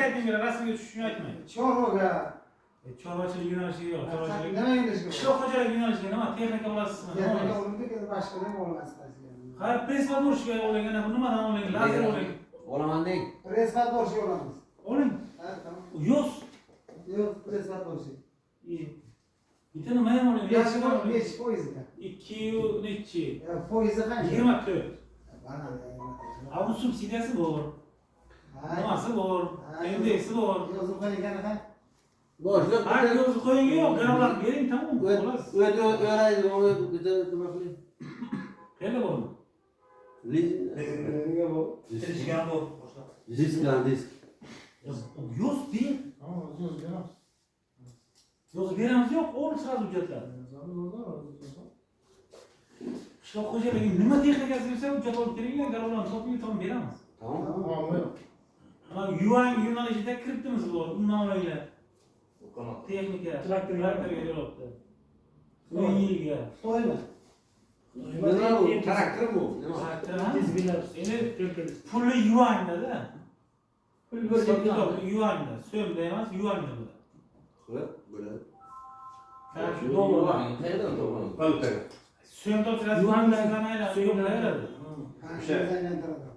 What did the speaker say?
ayting bera, rasmiga tushishini aytmang. Chorvaga. Chorvachilik yo'nalishi yo'q. Chorvachilik. Nima yo'nalishi? Qishloq xo'jalik yo'nalishiga nima? Texnika bilasizmi? Texnika o'rniga boshqa nima olmasdan. Ha, prespa bo'lishiga olingan, bu nimadan olingan? Lazer olingan. Olaman deng. Prespa bo'lishi olamiz. Oling. Ha, tamam. Yo'q. Yo'q, prespa bo'lishi. Bitta nima ham oling? Nechi foizda? 2 nechi? Foizi qancha? 24. Bana. Abi subsidiyasi bor. Nimasi bor? Endeksi bor. Yozib qo'ygan qanaqa? Boshliq. Ha, yozib qo'ying yo'q, garovlar bering, tamom. Xolos. O'raydi, bitta nima qiling. Qayerda bormi? Nega bu? Tirishgan bu. Disk. Yo'q, ber. Ha, yo'q, beramiz. Yozib beramiz yo'q, o'l sразу hujjatlar. Qishloq xo'jaligi nima texnikasi bo'lsa hujjat olib kelinglar, garovlarni topib tom beramiz. Tamam. Mana yuan yo'nalishida kiribdimiz bor, undan olinglar. Texnika, traktorga yo'lobdi. 10 yilga. To'ymi? Nima bu? Traktor bu. Nima? Tizgilar. Endi pulli yuanda-da. Pul yuanda, so'mda emas, yuanda bu. Xo'p, bo'ladi. Shu dollar. Qayerdan topaman? Valyutaga. So'mda o'tirasiz, yuanda aylanadi, yo'qlayveradi. Ha, shunday aylantiradi.